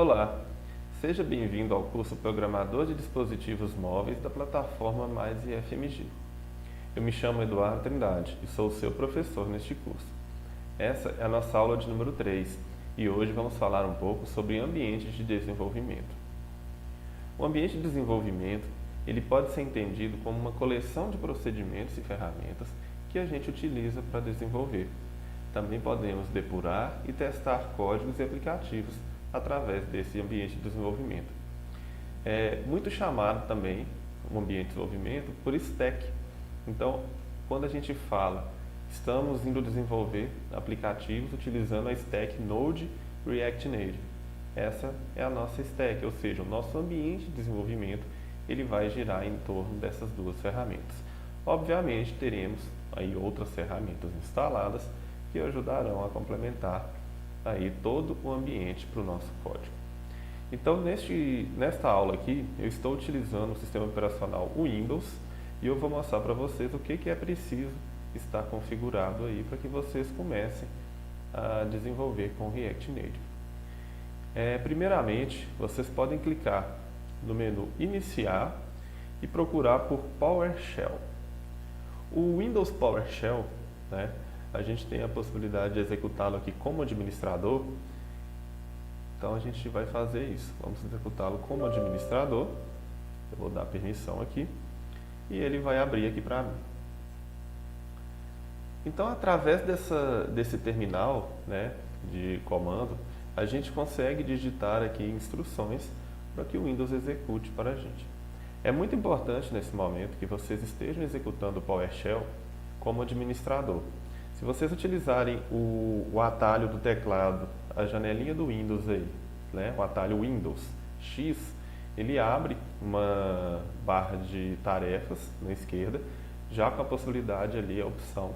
Olá, seja bem-vindo ao curso Programador de Dispositivos Móveis da plataforma Mais IFMG. Eu me chamo Eduardo Trindade e sou o seu professor neste curso. Essa é a nossa aula de número 3 e hoje vamos falar um pouco sobre ambientes de desenvolvimento. O ambiente de desenvolvimento ele pode ser entendido como uma coleção de procedimentos e ferramentas que a gente utiliza para desenvolver. Também podemos depurar e testar códigos e aplicativos através desse ambiente de desenvolvimento. É muito chamado também o ambiente de desenvolvimento por stack. Então, quando a gente fala, estamos indo desenvolver aplicativos utilizando a stack Node React Native. Essa é a nossa stack, ou seja, o nosso ambiente de desenvolvimento ele vai girar em torno dessas duas ferramentas. Obviamente, teremos aí outras ferramentas instaladas que ajudarão a complementar aí todo o ambiente para o nosso código. Então, nesta aula aqui, eu estou utilizando o sistema operacional Windows e eu vou mostrar para vocês o que é preciso estar configurado aí para que vocês comecem a desenvolver com React Native. Primeiramente, vocês podem clicar no menu Iniciar e procurar por PowerShell. O Windows PowerShell, né, a gente tem a possibilidade de executá-lo aqui como administrador. Então a gente vai fazer isso. Vamos executá-lo como administrador. Eu vou dar permissão aqui e ele vai abrir aqui para mim. Então, através desse terminal, né, de comando, a gente consegue digitar aqui instruções para que o Windows execute para a gente. É muito importante nesse momento que vocês estejam executando o PowerShell como administrador. Se vocês utilizarem o atalho do teclado, a janelinha do Windows aí, né, o atalho Windows X, ele abre uma barra de tarefas na esquerda, já com a possibilidade ali, a opção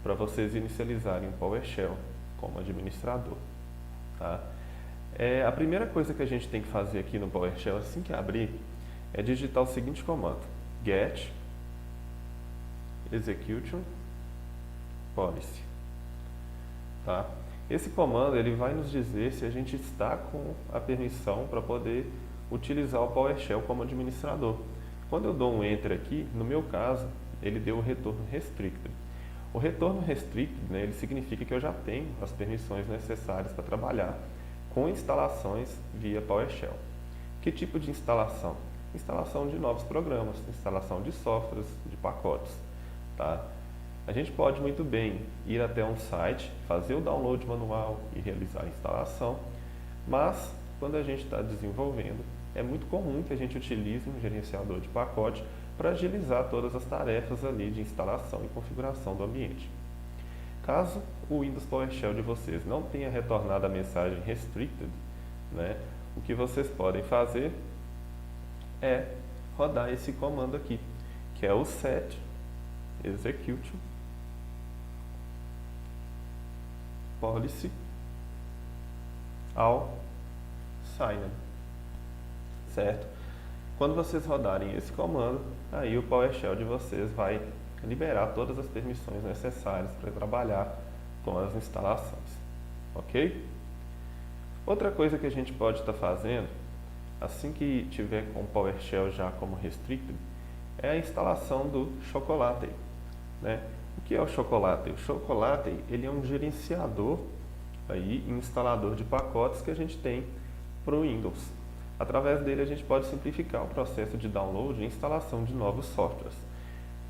para vocês inicializarem o PowerShell como administrador. Tá? A primeira coisa que a gente tem que fazer aqui no PowerShell, assim que abrir, é digitar o seguinte comando: get execution policy. Tá? Esse comando ele vai nos dizer se a gente está com a permissão para poder utilizar o PowerShell como administrador. Quando eu dou um Enter aqui, no meu caso, ele deu o retorno restricted. O retorno restricted, né, ele significa que eu já tenho as permissões necessárias para trabalhar com instalações via PowerShell. Que tipo de instalação? Instalação de novos programas, instalação de softwares, de pacotes. Tá? A gente pode muito bem ir até um site, fazer o download manual e realizar a instalação, mas quando a gente está desenvolvendo, é muito comum que a gente utilize um gerenciador de pacote para agilizar todas as tarefas ali de instalação e configuração do ambiente. Caso o Windows PowerShell de vocês não tenha retornado a mensagem restricted, né, o que vocês podem fazer é rodar esse comando aqui, que é o set execution policy all signed, certo? Quando vocês rodarem esse comando, aí o PowerShell de vocês vai liberar todas as permissões necessárias para trabalhar com as instalações, ok? Outra coisa que a gente pode estar fazendo, assim que tiver com o PowerShell já como restricted, é a instalação do Chocolate, né? O que é o Chocolate? O Chocolate ele é um gerenciador aí, instalador de pacotes que a gente tem para o Windows. Através dele a gente pode simplificar o processo de download e instalação de novos softwares.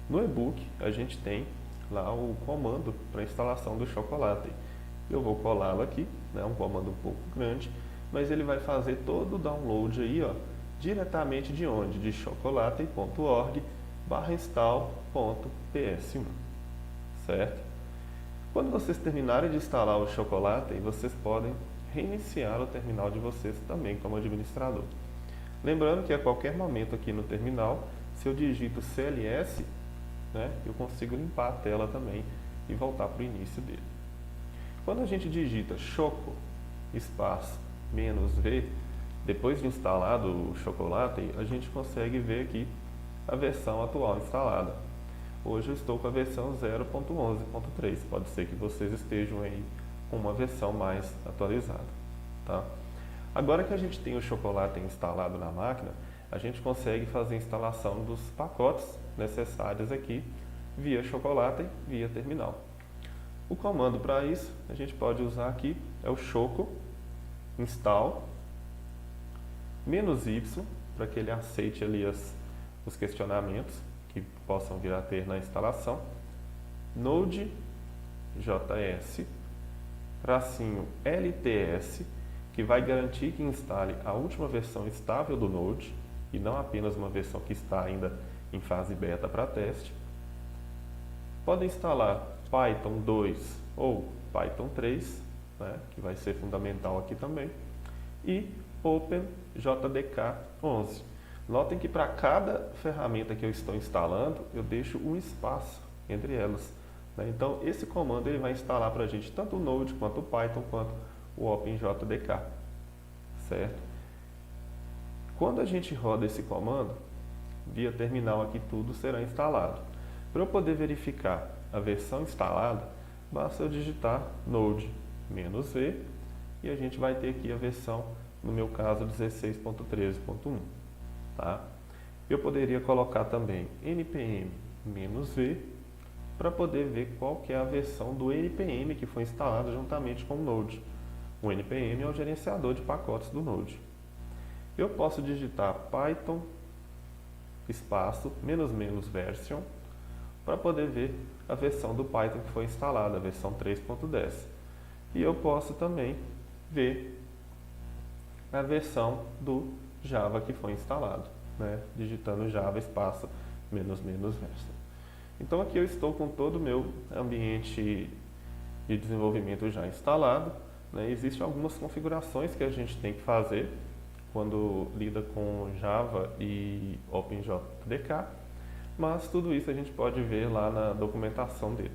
No e-book a gente tem lá o comando para instalação do Chocolate. Eu vou colá-lo aqui, né? Um comando um pouco grande, mas ele vai fazer todo o download aí, ó, diretamente de onde? De chocolate.org/install.ps1. Certo? Quando vocês terminarem de instalar o Chocolate, vocês podem reiniciar o terminal de vocês também como administrador. Lembrando que a qualquer momento aqui no terminal, se eu digito CLS, né, eu consigo limpar a tela também e voltar para o início dele. Quando a gente digita choco espaço -v, depois de instalado o Chocolate, a gente consegue ver aqui a versão atual instalada. Hoje eu estou com a versão 0.11.3, pode ser que vocês estejam aí com uma versão mais atualizada. Tá? Agora que a gente tem o chocolate instalado na máquina, a gente consegue fazer a instalação dos pacotes necessários aqui via chocolate, via terminal. O comando para isso, a gente pode usar aqui, é o choco install "-y", para que ele aceite ali os questionamentos que possam vir a ter na instalação. Node.js -LTS, que vai garantir que instale a última versão estável do Node e não apenas uma versão que está ainda em fase beta para teste. Podem instalar Python 2 ou Python 3, né, que vai ser fundamental aqui também, e OpenJDK11. Notem que para cada ferramenta que eu estou instalando, eu deixo um espaço entre elas, né? Então, esse comando ele vai instalar para a gente tanto o Node, quanto o Python, quanto o OpenJDK, certo? Quando a gente roda esse comando, via terminal aqui tudo será instalado. Para eu poder verificar a versão instalada, basta eu digitar node -v e a gente vai ter aqui a versão, no meu caso, 16.13.1. Tá? Eu poderia colocar também npm-v para poder ver qual que é a versão do npm que foi instalado juntamente com o Node. O npm é o gerenciador de pacotes do Node. Eu posso digitar python espaço --version para poder ver a versão do Python que foi instalada, a versão 3.10. E eu posso também ver a versão do Java que foi instalado, né? Digitando Java espaço --version. Então aqui eu estou com todo o meu ambiente de desenvolvimento já instalado, né? Existem algumas configurações que a gente tem que fazer quando lida com Java e OpenJDK, mas tudo isso a gente pode ver lá na documentação dele.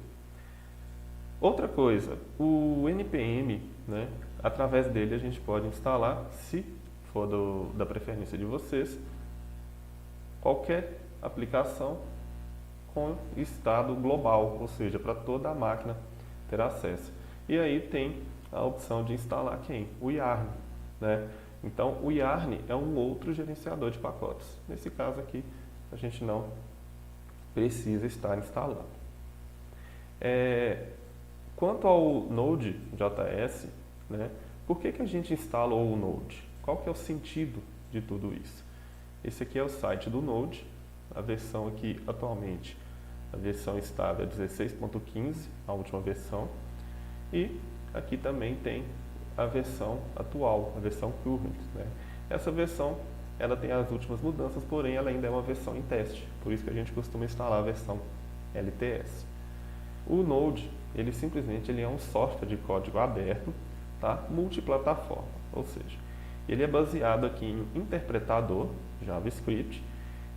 Outra coisa, o npm, né, através dele a gente pode instalar, se for da preferência de vocês, qualquer aplicação com estado global, ou seja, para toda a máquina ter acesso. E aí tem a opção de instalar quem? O Yarn, né? Então, o Yarn é um outro gerenciador de pacotes. Nesse caso aqui, a gente não precisa estar instalando. Quanto ao Node.js, né, por que a gente instalou o Node? Qual que é o sentido de tudo isso? Esse aqui é o site do Node, a versão aqui atualmente, a versão estável é 16.15, a última versão, e aqui também tem a versão atual, a versão current, né? Essa versão ela tem as últimas mudanças, porém ela ainda é uma versão em teste, por isso que a gente costuma instalar a versão LTS. O Node, ele simplesmente é um software de código aberto, tá? Multiplataforma, ou seja, ele é baseado aqui em interpretador JavaScript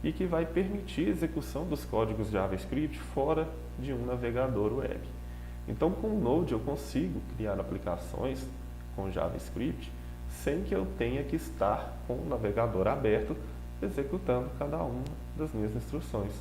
e que vai permitir a execução dos códigos JavaScript fora de um navegador web. Então, com o Node eu consigo criar aplicações com JavaScript sem que eu tenha que estar com o navegador aberto executando cada uma das minhas instruções,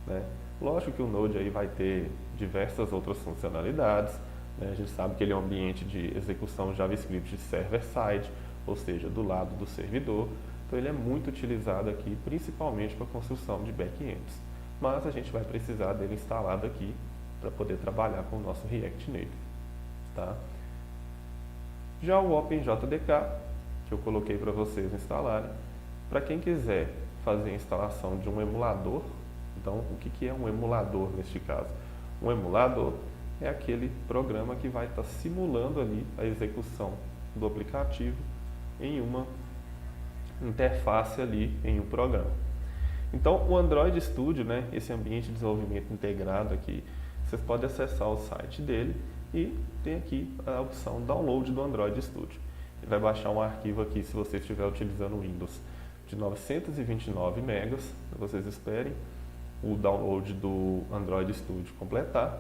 né? Lógico que o Node aí vai ter diversas outras funcionalidades, né? A gente sabe que ele é um ambiente de execução JavaScript server-side, ou seja, do lado do servidor. Então ele é muito utilizado aqui, principalmente para a construção de back-ends. Mas a gente vai precisar dele instalado aqui para poder trabalhar com o nosso React Native, tá? Já o OpenJDK, que eu coloquei para vocês instalarem, para quem quiser fazer a instalação de um emulador. Então, o que é um emulador neste caso? Um emulador é aquele programa que vai estar simulando ali a execução do aplicativo em uma interface ali em um programa. Então, o Android Studio, né, esse ambiente de desenvolvimento integrado aqui, vocês podem acessar o site dele e tem aqui a opção Download do Android Studio. Ele vai baixar um arquivo aqui, se você estiver utilizando o Windows, de 929 megas. Vocês esperem o download do Android Studio completar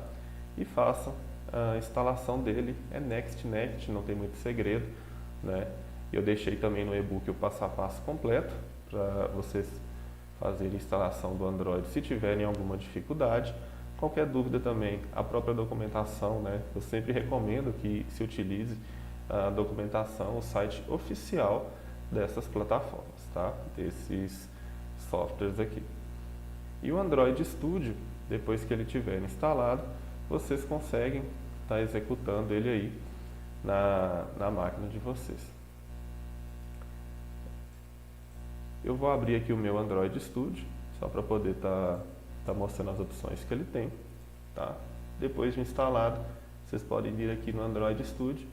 e façam a instalação dele. É Next, não tem muito segredo, né? Eu deixei também no e-book o passo a passo completo para vocês fazerem a instalação do Android se tiverem alguma dificuldade. Qualquer dúvida também, a própria documentação, né? Eu sempre recomendo que se utilize a documentação, o site oficial dessas plataformas, tá? Desses softwares aqui. E o Android Studio, depois que ele tiver instalado, vocês conseguem estar executando ele aí na máquina de vocês. Eu vou abrir aqui o meu Android Studio, só para poder estar mostrando as opções que ele tem, tá? Depois de instalado, vocês podem vir aqui no Android Studio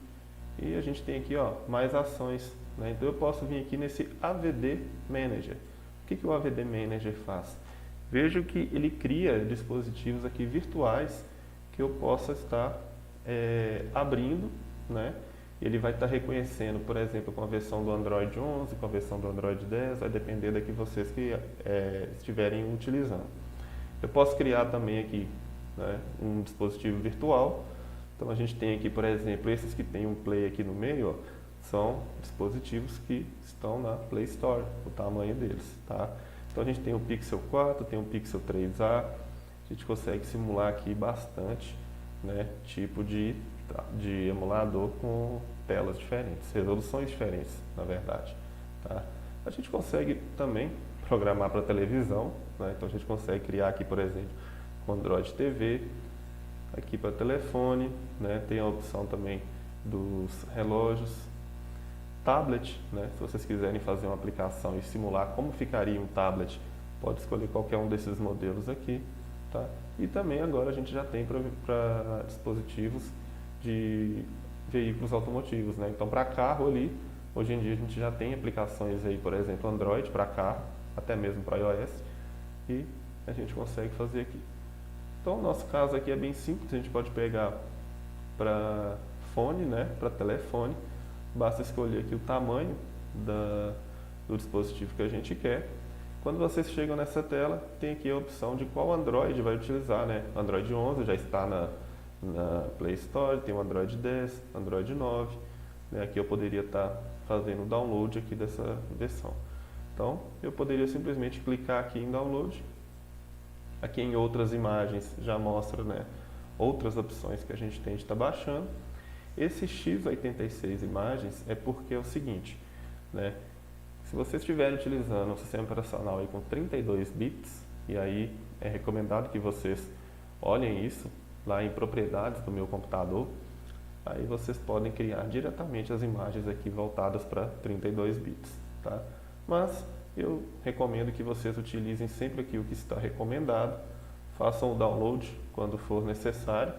e a gente tem aqui, ó, mais ações, né? Então eu posso vir aqui nesse AVD Manager. O que o AVD Manager faz? Vejo que ele cria dispositivos aqui virtuais que eu possa estar abrindo, né? Ele vai estar reconhecendo, por exemplo, com a versão do Android 11, com a versão do Android 10, vai depender da que vocês estiverem utilizando. Eu posso criar também aqui, né, um dispositivo virtual. Então a gente tem aqui, por exemplo, esses que tem um Play aqui no meio, ó, são dispositivos que estão na Play Store, o tamanho deles, tá? Então a gente tem o Pixel 4, tem o Pixel 3a, a gente consegue simular aqui bastante, né, tipo de emulador com telas diferentes, resoluções diferentes, na verdade, tá? A gente consegue também programar para televisão, né? Então a gente consegue criar aqui, por exemplo, com Android TV, aqui para telefone, né? Tem a opção também dos relógios, tablet, né? Se vocês quiserem fazer uma aplicação e simular como ficaria um tablet, pode escolher qualquer um desses modelos aqui, tá? E também agora a gente já tem para dispositivos de veículos automotivos, né? Então para carro ali, hoje em dia a gente já tem aplicações aí, por exemplo, Android para carro, até mesmo para iOS, e a gente consegue fazer aqui. Então o nosso caso aqui é bem simples, a gente pode pegar para fone, né? Para telefone. Basta escolher aqui o tamanho do dispositivo que a gente quer. Quando vocês chegam nessa tela, tem aqui a opção de qual Android vai utilizar, né? Android 11 já está na Play Store, tem o Android 10, Android 9. Né? Aqui eu poderia estar fazendo o download aqui dessa versão. Então, eu poderia simplesmente clicar aqui em download. Aqui em outras imagens já mostra, né, outras opções que a gente tem de estar baixando. Esse x86 imagens é porque é o seguinte, né? Se vocês estiverem utilizando um sistema operacional aí com 32 bits, e aí é recomendado que vocês olhem isso lá em propriedades do meu computador, aí vocês podem criar diretamente as imagens aqui voltadas para 32 bits, tá? Mas eu recomendo que vocês utilizem sempre aqui o que está recomendado, façam o download quando for necessário.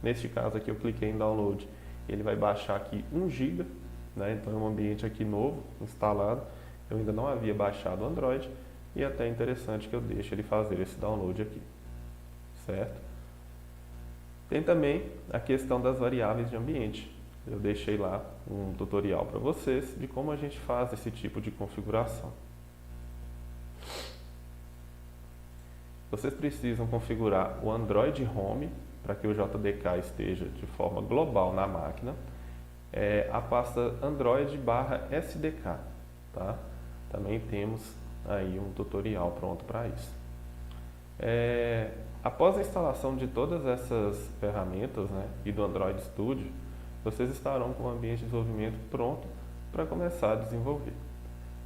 Neste caso aqui eu cliquei em download, ele vai baixar aqui 1 GB, né? Então é um ambiente aqui novo, instalado. Eu ainda não havia baixado o Android e é até interessante que eu deixe ele fazer esse download aqui, certo? Tem também a questão das variáveis de ambiente. Eu deixei lá um tutorial para vocês de como a gente faz esse tipo de configuração. Vocês precisam configurar o Android Home para que o JDK esteja de forma global na máquina. A pasta Android/SDK, tá? Também temos aí um tutorial pronto para isso. Após a instalação de todas essas ferramentas, né, e do Android Studio, vocês estarão com o ambiente de desenvolvimento pronto para começar a desenvolver.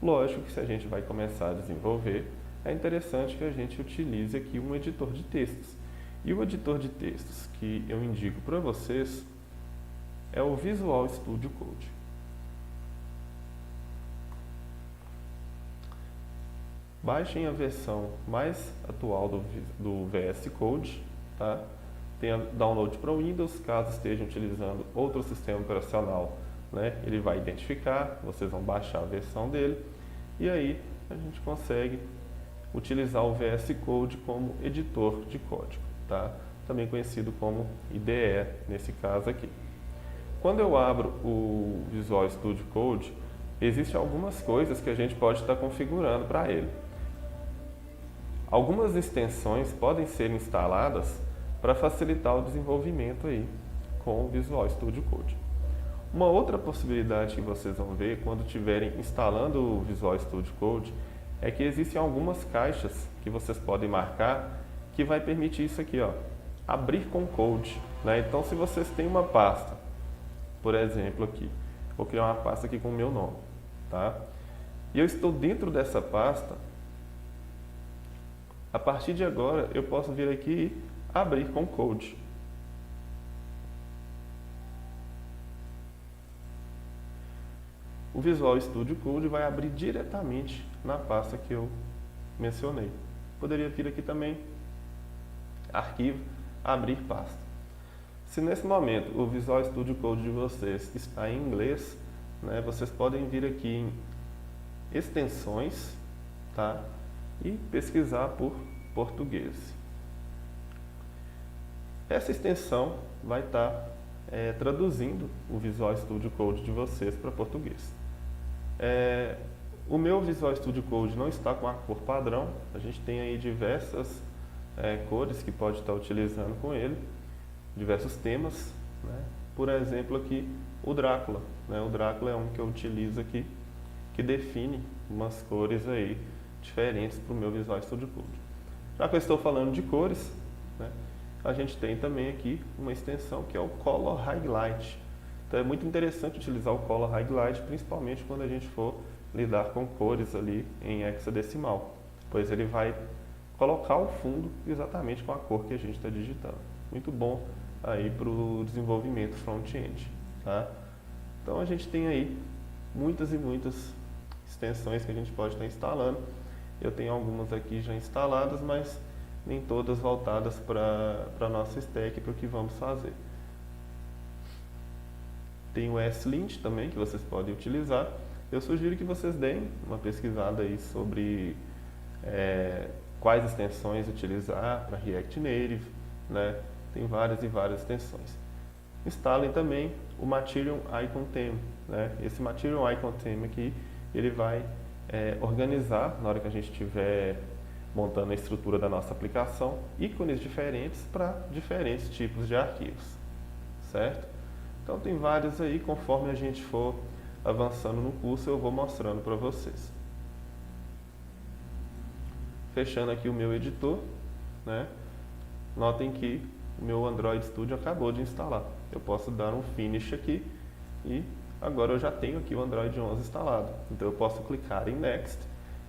Lógico que se a gente vai começar a desenvolver, é interessante que a gente utilize aqui um editor de textos. E o editor de textos que eu indico para vocês é o Visual Studio Code. Baixem a versão mais atual do VS Code, tá? Tem download para o Windows, caso estejam utilizando outro sistema operacional, né? Ele vai identificar, vocês vão baixar a versão dele e aí a gente consegue utilizar o VS Code como editor de código, tá? Também conhecido como IDE nesse caso aqui. Quando eu abro o Visual Studio Code, existem algumas coisas que a gente pode estar configurando para ele. Algumas extensões podem ser instaladas para facilitar o desenvolvimento aí com o Visual Studio Code. Uma outra possibilidade que vocês vão ver quando estiverem instalando o Visual Studio Code é que existem algumas caixas que vocês podem marcar que vai permitir isso aqui, ó, abrir com code, né? Então, se vocês têm uma pasta, por exemplo aqui, Vou criar uma pasta aqui com o meu nome, tá? E eu estou dentro dessa pasta. A partir de agora, eu posso vir aqui e abrir com Code. O Visual Studio Code vai abrir diretamente na pasta que eu mencionei. Poderia vir aqui também, Arquivo, Abrir Pasta. Se nesse momento o Visual Studio Code de vocês está em inglês, né, vocês podem vir aqui em Extensões, tá? E pesquisar por português. Essa extensão vai estar traduzindo o Visual Studio Code de vocês para português. O meu Visual Studio Code não está com a cor padrão, a gente tem aí diversas cores que pode estar utilizando com ele, diversos temas, né? Por exemplo aqui o Drácula, né? O Drácula é um que eu utilizo aqui, que define umas cores aí diferentes para o meu Visual Studio Code. Já que eu estou falando de cores, né, a gente tem também aqui uma extensão que é o Color Highlight. Então é muito interessante utilizar o Color Highlight, principalmente quando a gente for lidar com cores ali em hexadecimal, pois ele vai colocar o fundo exatamente com a cor que a gente está digitando. Muito bom aí para o desenvolvimento front-end, tá? Então a gente tem aí muitas e muitas extensões que a gente pode estar instalando. Eu tenho algumas aqui já instaladas, mas nem todas voltadas para a nossa stack, para o que vamos fazer. Tem o SLint também, que vocês podem utilizar. Eu sugiro que vocês deem uma pesquisada aí sobre quais extensões utilizar para React Native, né? Tem várias e várias extensões. Instalem também o Material Icon Theme, né? Esse Material Icon Theme aqui, ele vai organizar, na hora que a gente estiver montando a estrutura da nossa aplicação, ícones diferentes para diferentes tipos de arquivos, certo? Então tem vários aí, conforme a gente for avançando no curso, eu vou mostrando para vocês. Fechando aqui o meu editor, né? Notem que o meu Android Studio acabou de instalar. Eu posso dar um Finish aqui e agora eu já tenho aqui o Android 11 instalado. Então eu posso clicar em Next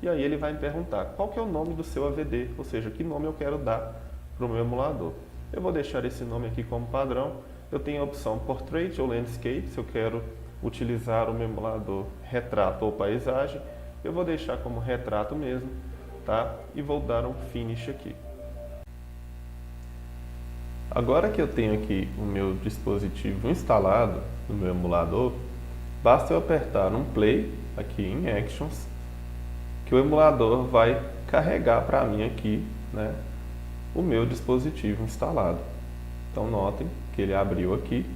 e aí ele vai me perguntar qual que é o nome do seu AVD, ou seja, que nome eu quero dar para o meu emulador. Eu vou deixar esse nome aqui como padrão. Eu tenho a opção Portrait ou Landscape, se eu quero utilizar o meu emulador retrato ou paisagem. Eu vou deixar como retrato mesmo, tá? E vou dar um Finish aqui. Agora que eu tenho aqui o meu dispositivo instalado no meu emulador, basta eu apertar um Play aqui em Actions, que o emulador vai carregar para mim aqui, né, o meu dispositivo instalado. Então notem que ele abriu aqui,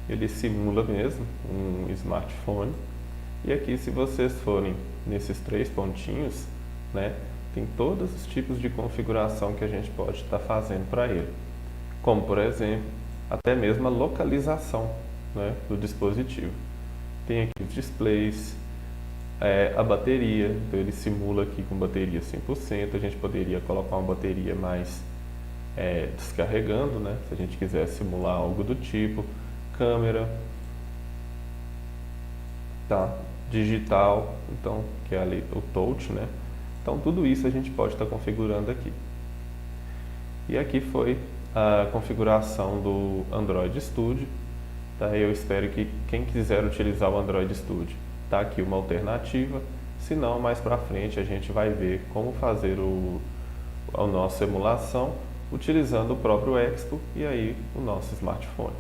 ele simula mesmo um smartphone. E aqui, se vocês forem nesses 3 pontinhos, né, tem todos os tipos de configuração que a gente pode estar fazendo para ele. Como, por exemplo, até mesmo a localização, né, do dispositivo. Tem aqui os displays, a bateria, então ele simula aqui com bateria 100%, a gente poderia colocar uma bateria mais descarregando, né, se a gente quiser simular algo do tipo, câmera, tá, digital, então, que é ali o touch, né, então tudo isso a gente pode estar configurando aqui. E aqui foi a configuração do Android Studio, tá? Eu espero que quem quiser utilizar o Android Studio, tá aqui uma alternativa. Se não, mais para frente a gente vai ver como fazer a nossa emulação utilizando o próprio Expo e aí o nosso smartphone.